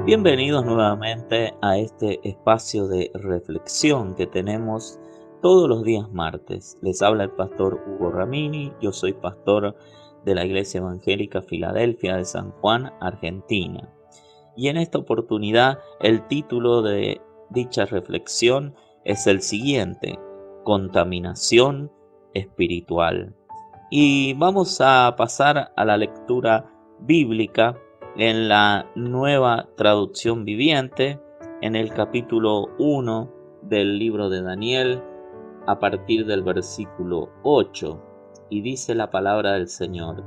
Bienvenidos nuevamente a este espacio de reflexión que tenemos todos los días martes. Les habla el pastor Hugo Ramini, yo soy pastor de la Iglesia Evangélica Filadelfia de San Juan, Argentina. Y en esta oportunidad el título de dicha reflexión es el siguiente: contaminación espiritual. Y vamos a pasar a la lectura bíblica en la Nueva Traducción Viviente, en el capítulo 1 del libro de Daniel, a partir del versículo 8. Y dice la palabra del Señor: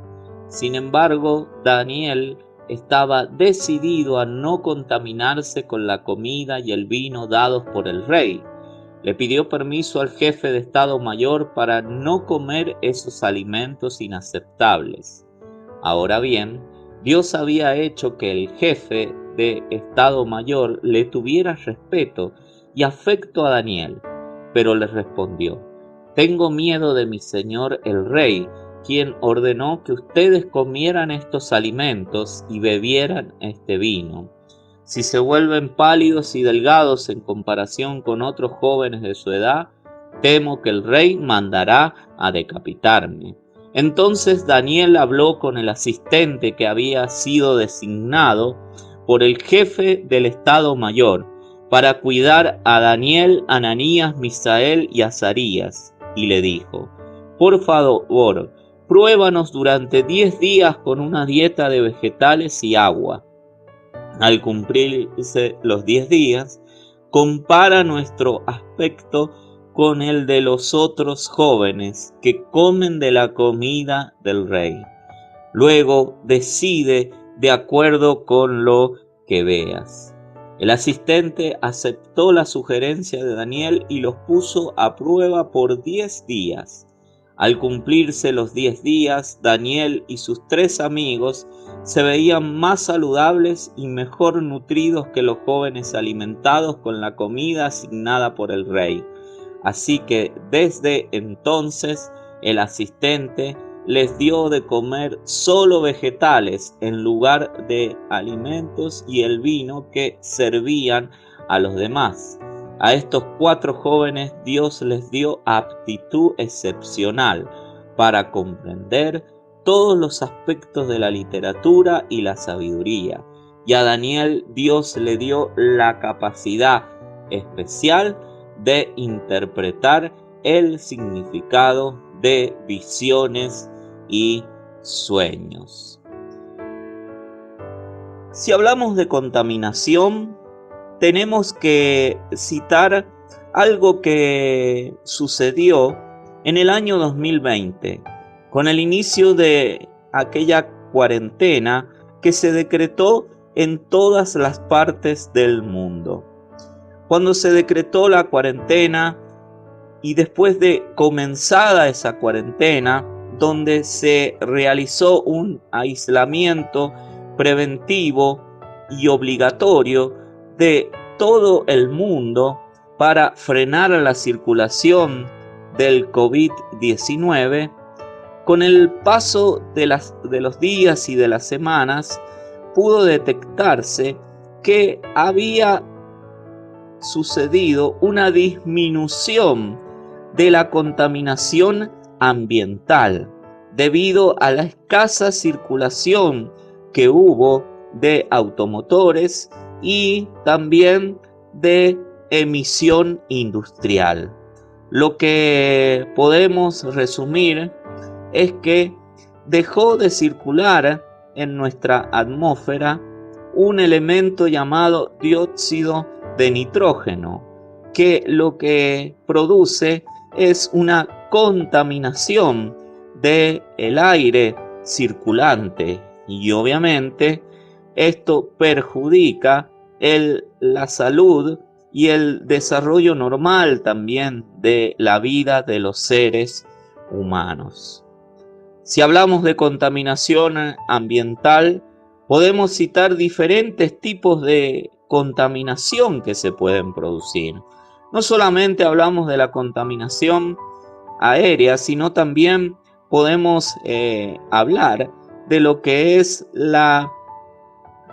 Sin embargo, Daniel estaba decidido a no contaminarse con la comida y el vino dados por el rey. Le pidió permiso al jefe de Estado Mayor para no comer esos alimentos inaceptables. Ahora bien, Dios había hecho que el jefe de Estado Mayor le tuviera respeto y afecto a Daniel, pero le respondió: Tengo miedo de mi señor el rey, quien ordenó que ustedes comieran estos alimentos y bebieran este vino. Si se vuelven pálidos y delgados en comparación con otros jóvenes de su edad, temo que el rey mandará a decapitarme. Entonces Daniel habló con el asistente que había sido designado por el jefe del Estado Mayor para cuidar a Daniel, Ananías, Misael y Azarías, y le dijo: Por favor, pruébanos durante 10 días con una dieta de vegetales y agua. Al cumplirse los 10 días, compara nuestro aspecto con el de los otros jóvenes que comen de la comida del rey. Luego decide de acuerdo con lo que veas. El asistente aceptó la sugerencia de Daniel y los puso a prueba por 10 días. Al cumplirse los 10 días, Daniel y sus 3 amigos se veían más saludables y mejor nutridos que los jóvenes alimentados con la comida asignada por el rey. Así que desde entonces el asistente les dio de comer solo vegetales en lugar de alimentos y el vino que servían a los demás. A estos 4 jóvenes Dios les dio aptitud excepcional para comprender todos los aspectos de la literatura y la sabiduría. Y a Daniel Dios le dio la capacidad especial de interpretar el significado de visiones y sueños. Si hablamos de contaminación, tenemos que citar algo que sucedió en el año 2020, con el inicio de aquella cuarentena que se decretó en todas las partes del mundo. Cuando se decretó la cuarentena y después de comenzada esa cuarentena, donde se realizó un aislamiento preventivo y obligatorio de todo el mundo para frenar la circulación del COVID-19, con el paso de los días y de las semanas, pudo detectarse que había sucedido una disminución de la contaminación ambiental debido a la escasa circulación que hubo de automotores y también de emisión industrial. Lo que podemos resumir es que dejó de circular en nuestra atmósfera un elemento llamado dióxido de nitrógeno, que lo que produce es una contaminación del aire circulante y obviamente esto perjudica la salud y el desarrollo normal también de la vida de los seres humanos. Si hablamos de contaminación ambiental, podemos citar diferentes tipos de contaminación que se pueden producir. No solamente hablamos de la contaminación aérea, sino también podemos hablar de lo que es la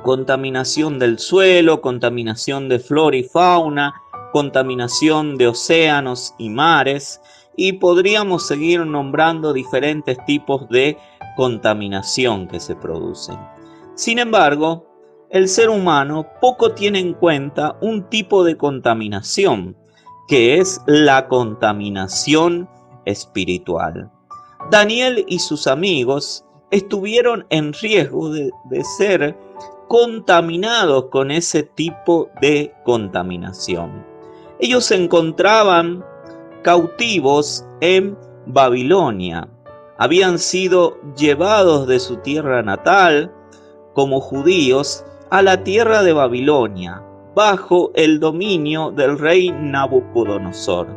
contaminación del suelo, contaminación de flora y fauna, contaminación de océanos y mares, y podríamos seguir nombrando diferentes tipos de contaminación que se producen. Sin embargo, el ser humano poco tiene en cuenta un tipo de contaminación, que es la contaminación espiritual. Daniel y sus amigos estuvieron en riesgo de ser contaminados con ese tipo de contaminación. Ellos se encontraban cautivos en Babilonia. Habían sido llevados de su tierra natal como judíos a la tierra de Babilonia, bajo el dominio del rey Nabucodonosor.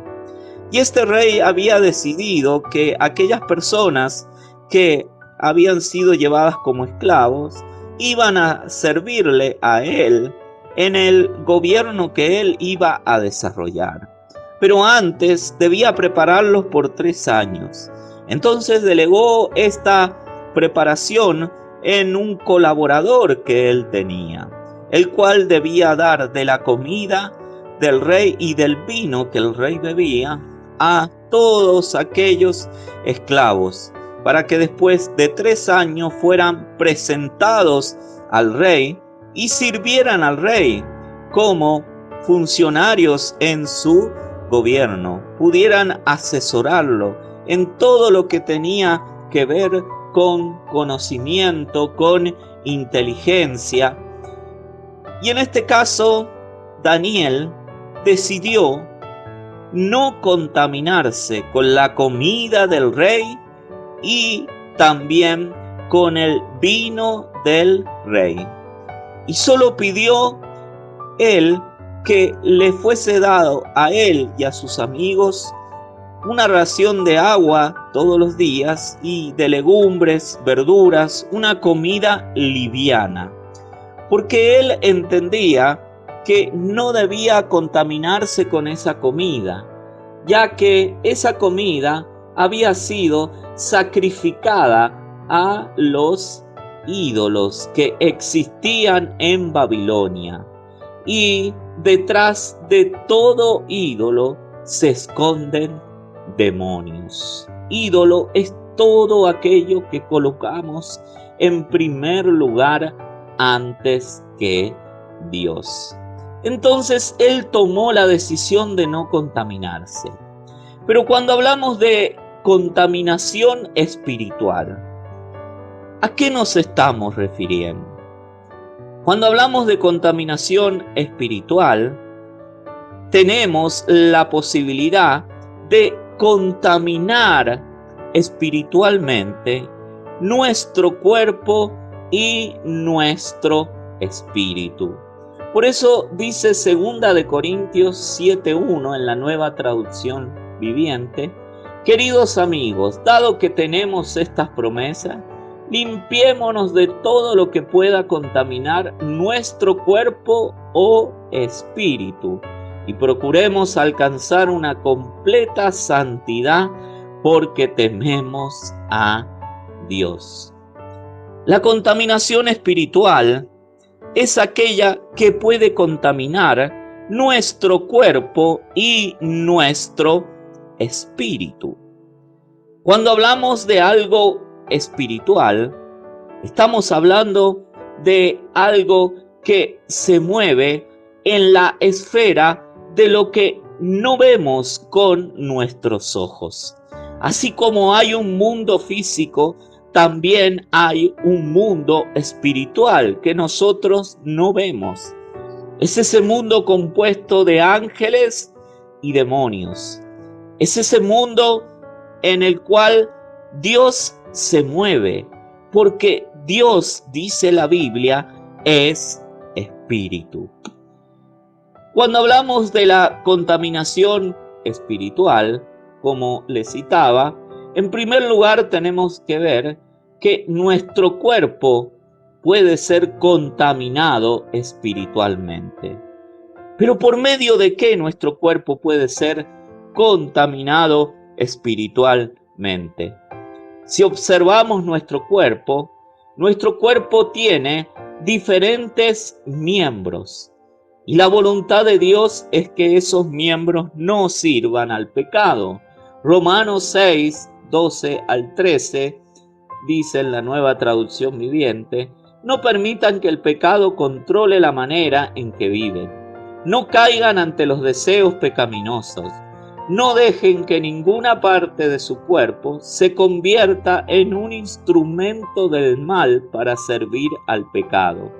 Y este rey había decidido que aquellas personas que habían sido llevadas como esclavos iban a servirle a él en el gobierno que él iba a desarrollar. Pero antes debía prepararlos por 3 años. Entonces delegó esta preparación en un colaborador que él tenía, el cual debía dar de la comida del rey y del vino que el rey bebía a todos aquellos esclavos, para que después de 3 años fueran presentados al rey y sirvieran al rey como funcionarios en su gobierno, pudieran asesorarlo en todo lo que tenía que ver con conocimiento, con inteligencia. Y en este caso, Daniel decidió no contaminarse con la comida del rey y también con el vino del rey. Y solo pidió él que le fuese dado a él y a sus amigos una ración de agua todos los días y de legumbres, verduras, una comida liviana, porque él entendía que no debía contaminarse con esa comida, ya que esa comida había sido sacrificada a los ídolos que existían en Babilonia. Y detrás de todo ídolo se esconden demonios. Ídolo es todo aquello que colocamos en primer lugar antes que Dios. Entonces él tomó la decisión de no contaminarse. Pero cuando hablamos de contaminación espiritual, ¿a qué nos estamos refiriendo? Cuando hablamos de contaminación espiritual, tenemos la posibilidad de contaminar espiritualmente nuestro cuerpo y nuestro espíritu. Por eso dice 2 de Corintios 7:1 en la Nueva Traducción Viviente: queridos amigos, dado que tenemos estas promesas, limpiémonos de todo lo que pueda contaminar nuestro cuerpo o espíritu y procuremos alcanzar una completa santidad porque tememos a Dios. La contaminación espiritual es aquella que puede contaminar nuestro cuerpo y nuestro espíritu. Cuando hablamos de algo espiritual, estamos hablando de algo que se mueve en la esfera de lo que no vemos con nuestros ojos. Así como hay un mundo físico, también hay un mundo espiritual que nosotros no vemos. Es ese mundo compuesto de ángeles y demonios. Es ese mundo en el cual Dios se mueve, porque Dios, dice la Biblia, es espíritu. Cuando hablamos de la contaminación espiritual, como les citaba, en primer lugar tenemos que ver que nuestro cuerpo puede ser contaminado espiritualmente. Pero ¿por medio de qué nuestro cuerpo puede ser contaminado espiritualmente? Si observamos nuestro cuerpo tiene diferentes miembros. Y la voluntad de Dios es que esos miembros no sirvan al pecado. Romanos 6, 12 al 13 dice en la Nueva Traducción Viviente: no permitan que el pecado controle la manera en que viven. No caigan ante los deseos pecaminosos. No dejen que ninguna parte de su cuerpo se convierta en un instrumento del mal para servir al pecado.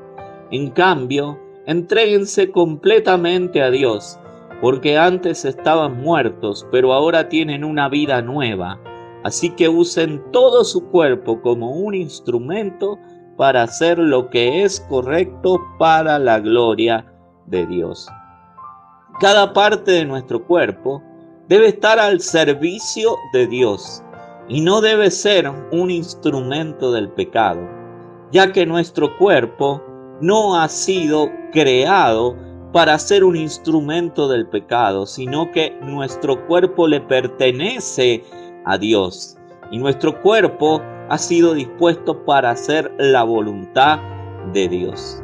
En cambio, entréguense completamente a Dios, porque antes estaban muertos, pero ahora tienen una vida nueva. Así que usen todo su cuerpo como un instrumento para hacer lo que es correcto para la gloria de Dios. Cada parte de nuestro cuerpo debe estar al servicio de Dios y no debe ser un instrumento del pecado, ya que nuestro cuerpo no ha sido creado para ser un instrumento del pecado, sino que nuestro cuerpo le pertenece a Dios y nuestro cuerpo ha sido dispuesto para hacer la voluntad de Dios.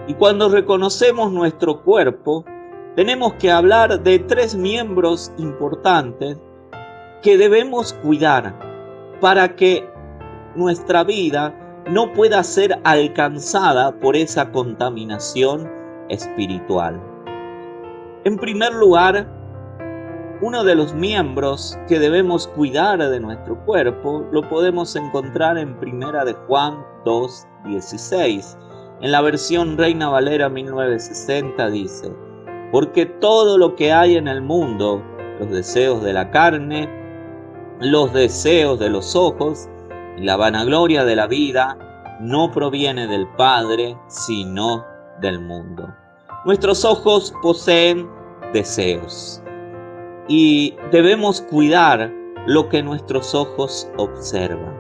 Y cuando reconocemos nuestro cuerpo, tenemos que hablar de 3 miembros importantes que debemos cuidar para que nuestra vida no pueda ser alcanzada por esa contaminación espiritual. En primer lugar, uno de los miembros que debemos cuidar de nuestro cuerpo lo podemos encontrar en 1 de Juan 2:16. En la versión Reina Valera 1960 dice: porque todo lo que hay en el mundo, los deseos de la carne, los deseos de los ojos y la vanagloria de la vida, no proviene del Padre, sino del mundo. Nuestros ojos poseen deseos y debemos cuidar lo que nuestros ojos observan.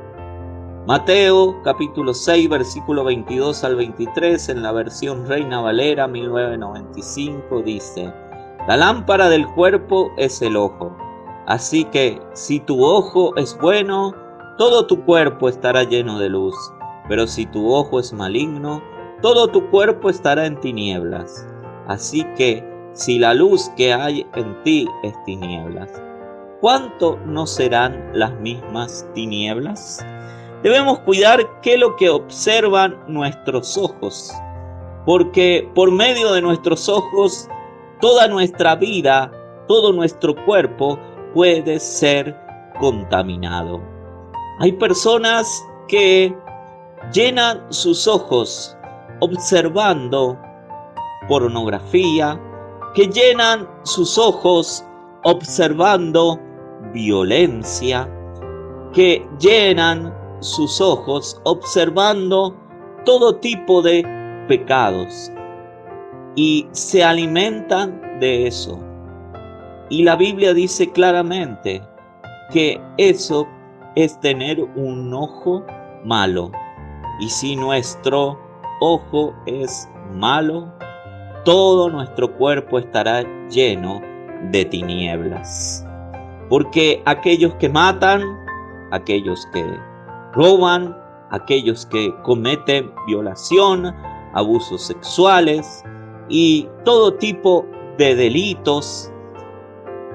Mateo capítulo 6, versículo 22 al 23, en la versión Reina Valera 1995 dice: la lámpara del cuerpo es el ojo. Así que si tu ojo es bueno, todo tu cuerpo estará lleno de luz. Pero si tu ojo es maligno, todo tu cuerpo estará en tinieblas. Así que si la luz que hay en ti es tinieblas, ¿cuánto no serán las mismas tinieblas? Debemos cuidar qué es lo que observan nuestros ojos, porque por medio de nuestros ojos, toda nuestra vida, todo nuestro cuerpo puede ser contaminado. Hay personas que llenan sus ojos observando pornografía, que llenan sus ojos observando violencia, que llenan sus ojos observando todo tipo de pecados y se alimentan de eso. Y la Biblia dice claramente que eso es tener un ojo malo. Y si nuestro ojo es malo, todo nuestro cuerpo estará lleno de tinieblas. Porque aquellos que matan, aquellos que roban, aquellos que cometen violación, abusos sexuales y todo tipo de delitos,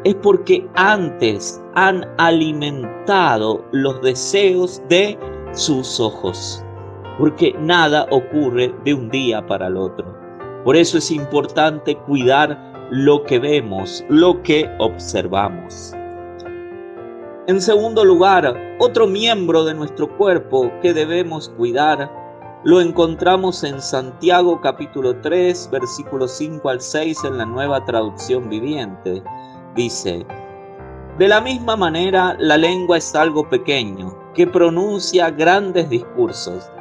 es porque antes han alimentado los deseos de sus ojos, porque nada ocurre de un día para el otro. Por eso es importante cuidar lo que vemos, lo que observamos. En segundo lugar, otro miembro de nuestro cuerpo que debemos cuidar lo encontramos en Santiago capítulo 3, versículos 5 al 6 en la Nueva Traducción Viviente. Dice: de la misma manera, la lengua es algo pequeño, que pronuncia grandes discursos.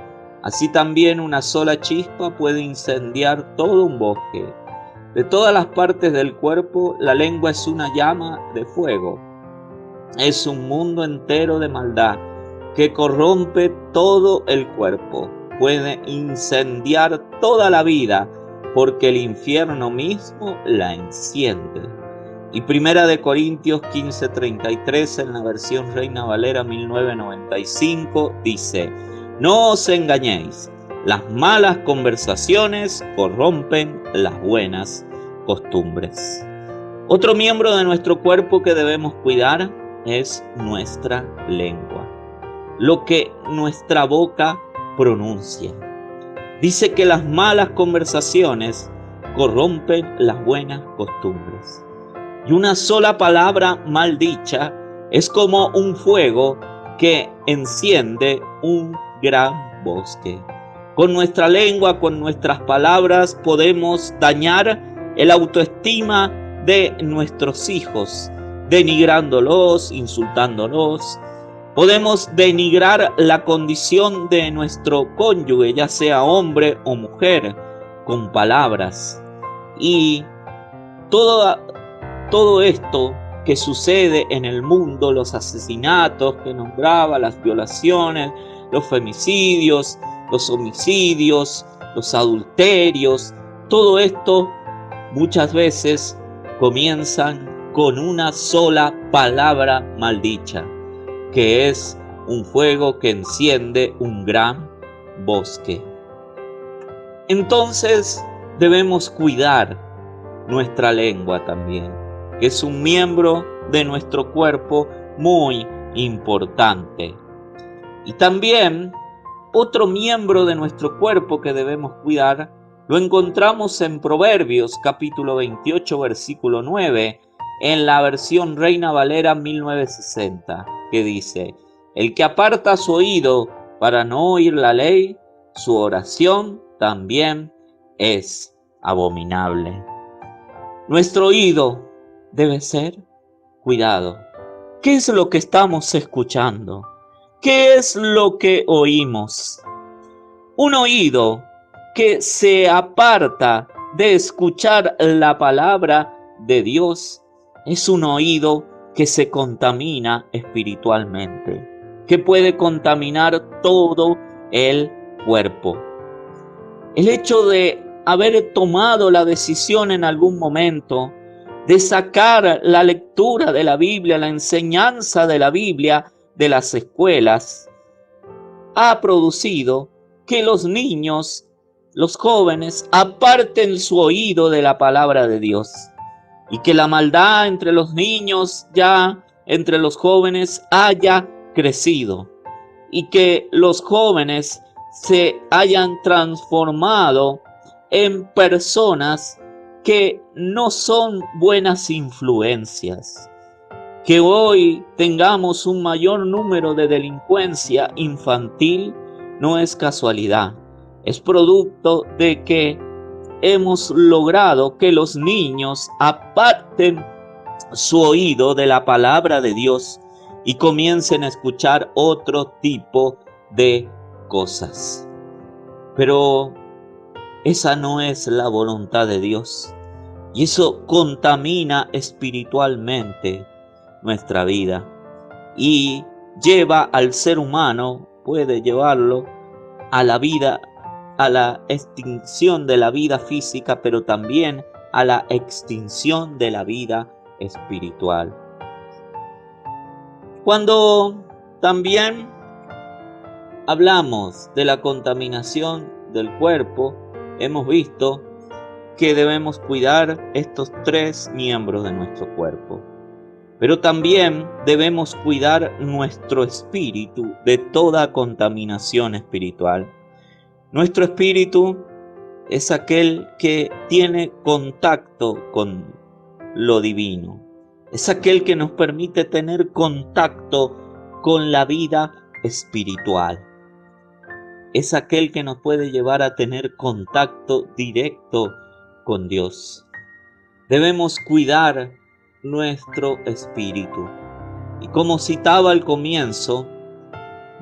Así también una sola chispa puede incendiar todo un bosque. De todas las partes del cuerpo, la lengua es una llama de fuego. Es un mundo entero de maldad que corrompe todo el cuerpo. Puede incendiar toda la vida, porque el infierno mismo la enciende. Y 1 de Corintios 15:33 en la versión Reina Valera 1995 dice: no os engañéis, Las malas conversaciones corrompen las buenas costumbres. Otro miembro de nuestro cuerpo que debemos cuidar es nuestra lengua, lo que nuestra boca pronuncia. Dice que las malas conversaciones corrompen las buenas costumbres. Y una sola palabra mal dicha es como un fuego que enciende un gran bosque. Con nuestra lengua, con nuestras palabras, podemos dañar el autoestima de nuestros hijos, denigrándolos, insultándolos. Podemos denigrar la condición de nuestro cónyuge, ya sea hombre o mujer, con palabras. Y todo esto que sucede en el mundo, los asesinatos que nombraba, las violaciones, los femicidios, los homicidios, los adulterios, todo esto muchas veces comienzan con una sola palabra maldicha, que es un fuego que enciende un gran bosque. Entonces debemos cuidar nuestra lengua también, que es un miembro de nuestro cuerpo muy importante. Y también otro miembro de nuestro cuerpo que debemos cuidar lo encontramos en Proverbios capítulo 28 versículo 9, en la versión Reina Valera 1960, que dice: el que aparta su oído para no oír la ley, su oración también es abominable. Nuestro oído debe ser cuidado. ¿Qué es lo que estamos escuchando? ¿Qué es lo que oímos? Un oído que se aparta de escuchar la palabra de Dios es un oído que se contamina espiritualmente, que puede contaminar todo el cuerpo. El hecho de haber tomado la decisión en algún momento de sacar la lectura de la Biblia, la enseñanza de la Biblia de las escuelas, ha producido que los niños, los jóvenes, aparten su oído de la palabra de Dios, y que la maldad entre los niños, ya entre los jóvenes, haya crecido, y que los jóvenes se hayan transformado en personas que no son buenas influencias. Que hoy tengamos un mayor número de delincuencia infantil no es casualidad, es producto de que hemos logrado que los niños aparten su oído de la palabra de Dios y comiencen a escuchar otro tipo de cosas. Pero esa no es la voluntad de Dios, y eso contamina espiritualmente nuestra vida y lleva al ser humano, puede llevarlo a la vida, a la extinción de la vida física, pero también a la extinción de la vida espiritual. Cuando también hablamos de la contaminación del cuerpo, hemos visto que debemos cuidar estos tres miembros de nuestro cuerpo. Pero también debemos cuidar nuestro espíritu de toda contaminación espiritual. Nuestro espíritu es aquel que tiene contacto con lo divino. Es aquel que nos permite tener contacto con la vida espiritual. Es aquel que nos puede llevar a tener contacto directo con Dios. Debemos cuidar nuestro espíritu. Y como citaba al comienzo,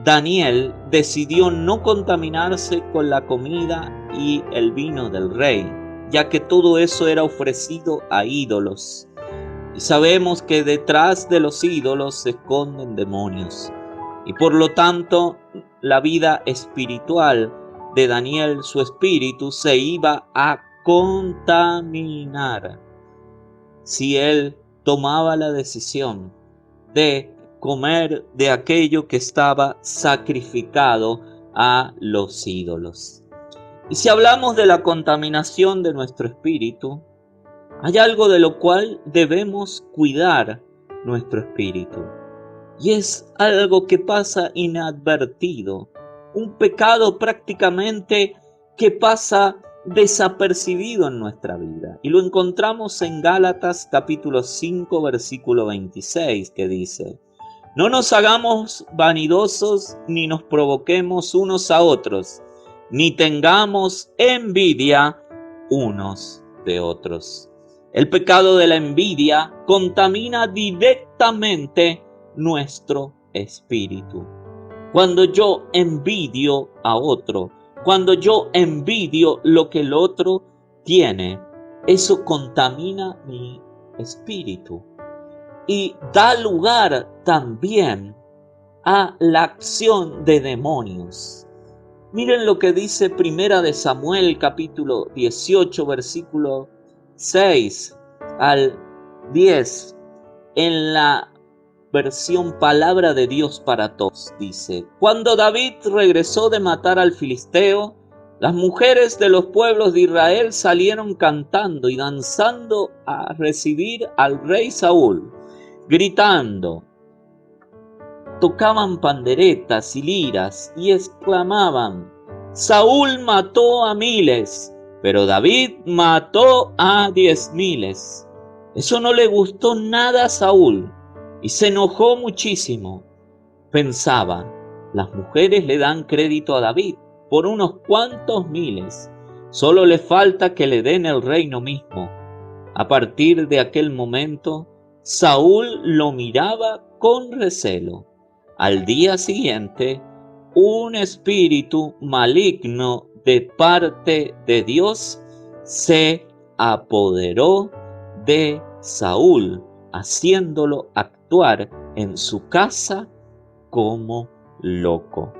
Daniel decidió no contaminarse con la comida y el vino del rey, ya que todo eso era ofrecido a ídolos. Y sabemos que detrás de los ídolos se esconden demonios. Y por lo tanto, la vida espiritual de Daniel, su espíritu, se iba a contaminar si él tomaba la decisión de comer de aquello que estaba sacrificado a los ídolos. Y si hablamos de la contaminación de nuestro espíritu, hay algo de lo cual debemos cuidar nuestro espíritu. Y es algo que pasa inadvertido, un pecado prácticamente que pasa desapercibido en nuestra vida. Y lo encontramos en Gálatas capítulo 5, versículo 26, que dice: no nos hagamos vanidosos ni nos provoquemos unos a otros, ni tengamos envidia unos de otros. El pecado de la envidia contamina directamente nuestro espíritu. Cuando yo envidio a otro, cuando yo envidio lo que el otro tiene, eso contamina mi espíritu y da lugar también a la acción de demonios. Miren lo que dice Primera de Samuel capítulo 18 versículo 6 al 10 en la versión Palabra de Dios para Todos. Dice: cuando David regresó de matar al filisteo, las mujeres de los pueblos de Israel salieron cantando y danzando a recibir al rey Saúl, gritando. Tocaban panderetas y liras y exclamaban: Saúl mató a miles, pero David mató a 10,000. Eso no le gustó nada a Saúl y se enojó muchísimo. Pensaba: las mujeres le dan crédito a David por unos cuantos miles. Solo le falta que le den el reino mismo. A partir de aquel momento, Saúl lo miraba con recelo. Al día siguiente, un espíritu maligno de parte de Dios se apoderó de Saúl, haciéndolo actuar en su casa como loco.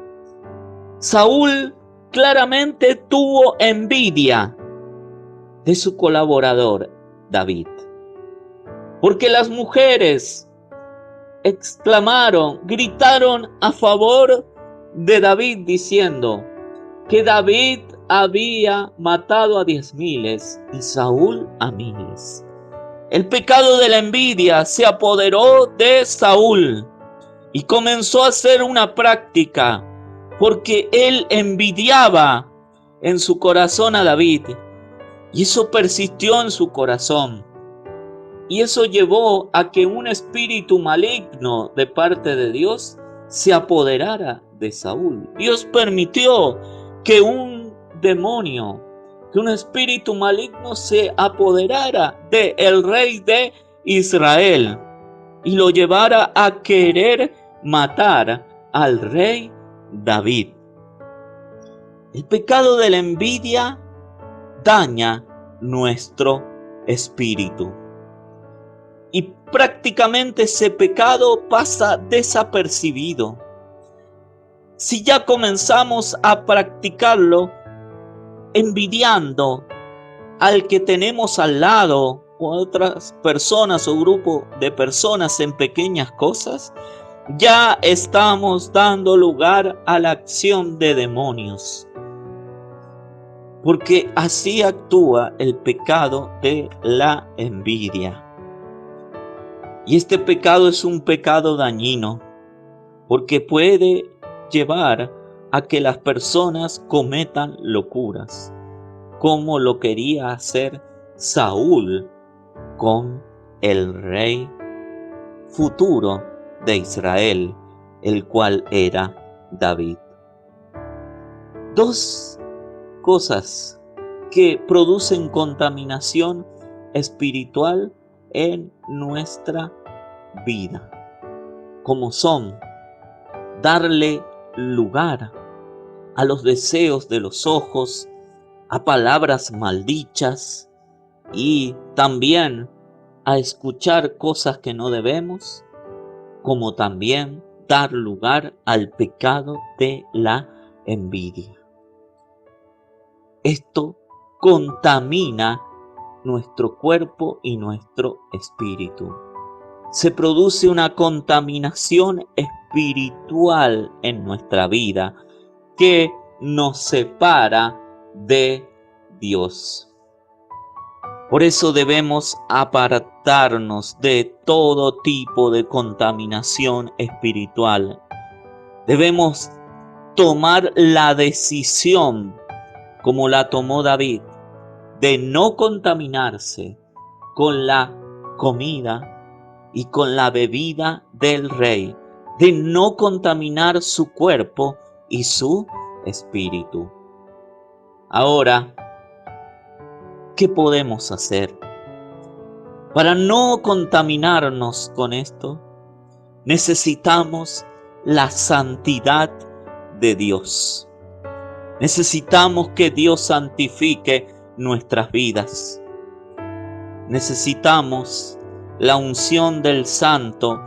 Saúl claramente tuvo envidia de su colaborador David, porque las mujeres exclamaron, gritaron a favor de David diciendo que David había matado a 10,000 y Saúl a miles. El pecado de la envidia se apoderó de Saúl y comenzó a hacer una práctica porque él envidiaba en su corazón a David y eso persistió en su corazón. Y eso llevó a que un espíritu maligno de parte de Dios se apoderara de Saúl. Dios permitió que un demonio, que un espíritu maligno se apoderara del rey de Israel y lo llevara a querer matar al rey David. El pecado de la envidia daña nuestro espíritu. Y prácticamente ese pecado pasa desapercibido. Si ya comenzamos a practicarlo envidiando al que tenemos al lado o a otras personas o grupo de personas en pequeñas cosas, ya estamos dando lugar a la acción de demonios. Porque así actúa el pecado de la envidia. Y este pecado es un pecado dañino, porque puede llevar a que las personas cometan locuras, como lo quería hacer Saúl con el rey futuro de Israel, el cual era David. Dos cosas que producen contaminación espiritual en nuestra vida, como son darle lugar a los deseos de los ojos, a palabras maldichas y también a escuchar cosas que no debemos, como también dar lugar al pecado de la envidia. Esto contamina nuestro cuerpo y nuestro espíritu. Se produce una contaminación espiritual en nuestra vida que nos separa de Dios. Por eso debemos apartarnos de todo tipo de contaminación espiritual. Debemos tomar la decisión, como la tomó David, de no contaminarse con la comida y con la bebida del rey, de no contaminar su cuerpo y su espíritu. Ahora, ¿qué podemos hacer para no contaminarnos con esto? Necesitamos la santidad de Dios. Necesitamos que Dios santifique nuestras vidas. Necesitamos la unción del Santo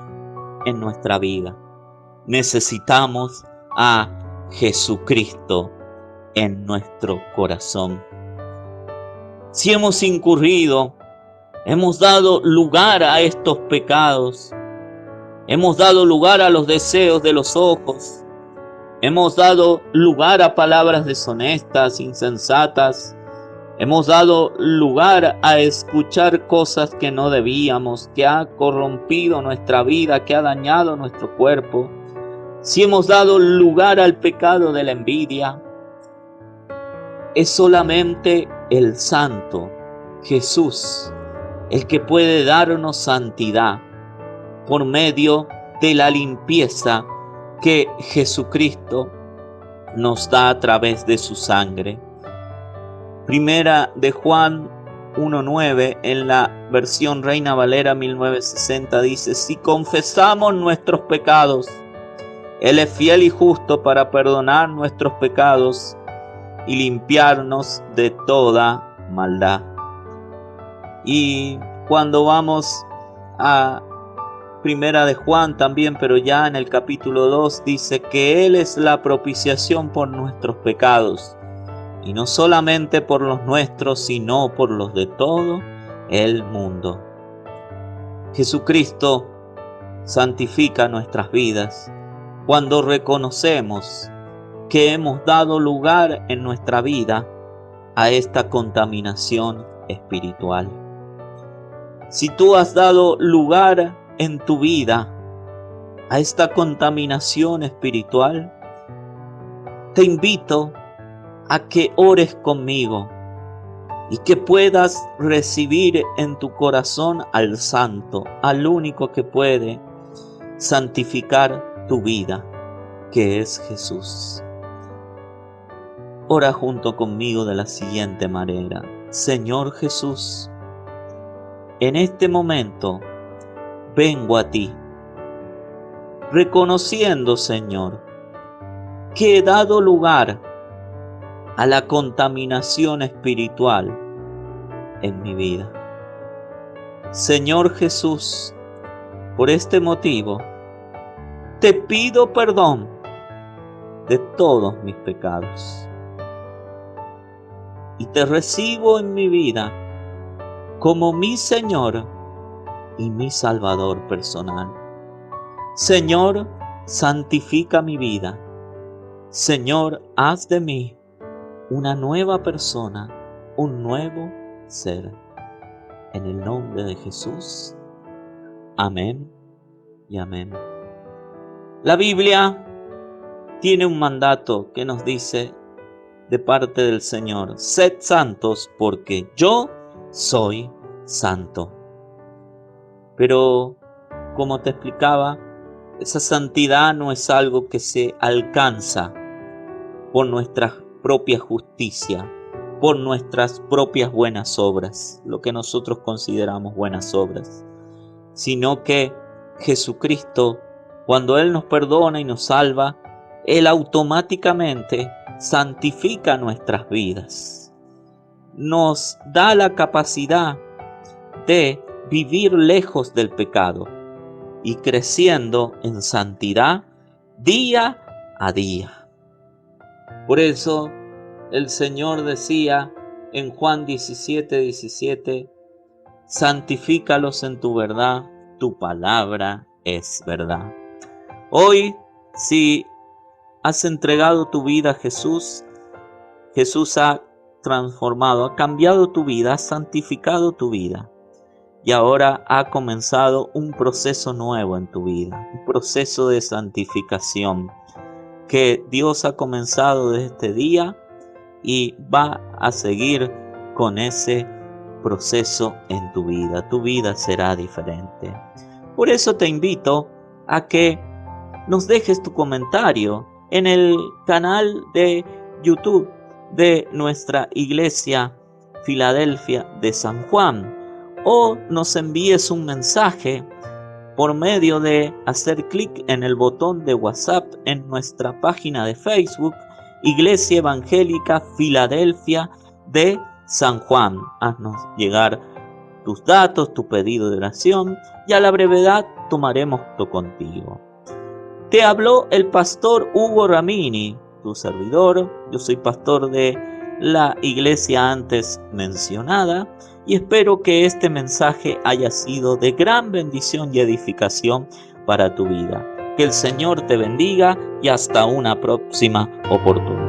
en nuestra vida. Necesitamos a Jesucristo en nuestro corazón. Si hemos incurrido, hemos dado lugar a estos pecados, hemos dado lugar a los deseos de los ojos, hemos dado lugar a palabras deshonestas, insensatas, hemos dado lugar a escuchar cosas que no debíamos, que ha corrompido nuestra vida, que ha dañado nuestro cuerpo. Si hemos dado lugar al pecado de la envidia, es solamente el Santo, Jesús, el que puede darnos santidad por medio de la limpieza que Jesucristo nos da a través de su sangre. Primera de Juan 1:9, en la versión Reina Valera 1960, dice: si confesamos nuestros pecados, Él es fiel y justo para perdonar nuestros pecados y limpiarnos de toda maldad. Y cuando vamos a Primera de Juan también, pero ya en el capítulo 2, dice que Él es la propiciación por nuestros pecados, y no solamente por los nuestros, sino por los de todo el mundo. Jesucristo santifica nuestras vidas cuando reconocemos que hemos dado lugar en nuestra vida a esta contaminación espiritual. Si tú has dado lugar en tu vida a esta contaminación espiritual, te invito a que ores conmigo y que puedas recibir en tu corazón al Santo, al único que puede santificar tu vida, que es Jesús. Ora junto conmigo de la siguiente manera: Señor Jesús, en este momento vengo a ti, reconociendo, Señor, que he dado lugar a la contaminación espiritual en mi vida. Señor Jesús, por este motivo, te pido perdón de todos mis pecados y te recibo en mi vida como mi Señor y mi Salvador personal. Señor, santifica mi vida. Señor, haz de mí una nueva persona, un nuevo ser. En el nombre de Jesús. Amén y amén. La Biblia tiene un mandato que nos dice de parte del Señor: sed santos porque yo soy santo. Pero, como te explicaba, esa santidad no es algo que se alcanza por nuestra propia justicia, por nuestras propias buenas obras, lo que nosotros consideramos buenas obras, sino que Jesucristo, cuando Él nos perdona y nos salva, Él automáticamente santifica nuestras vidas. Nos da la capacidad de vivir lejos del pecado y creciendo en santidad día a día. Por eso el Señor decía en Juan 17:17: santifícalos en tu verdad, tu palabra es verdad. Hoy, si has entregado tu vida a Jesús, Jesús ha transformado, ha cambiado tu vida, ha santificado tu vida. Y ahora ha comenzado un proceso nuevo en tu vida, un proceso de santificación que Dios ha comenzado desde este día y va a seguir con ese proceso en tu vida. Tu vida será diferente. Por eso te invito a que nos dejes tu comentario en el canal de YouTube de nuestra iglesia Filadelfia de San Juan, o nos envíes un mensaje por medio de hacer clic en el botón de WhatsApp en nuestra página de Facebook, Iglesia Evangélica Filadelfia de San Juan. Haznos llegar tus datos, tu pedido de oración, y a la brevedad tomaremos contacto contigo. Te habló el pastor Hugo Ramini, tu servidor. Yo soy pastor de la iglesia antes mencionada y espero que este mensaje haya sido de gran bendición y edificación para tu vida. Que el Señor te bendiga y hasta una próxima oportunidad.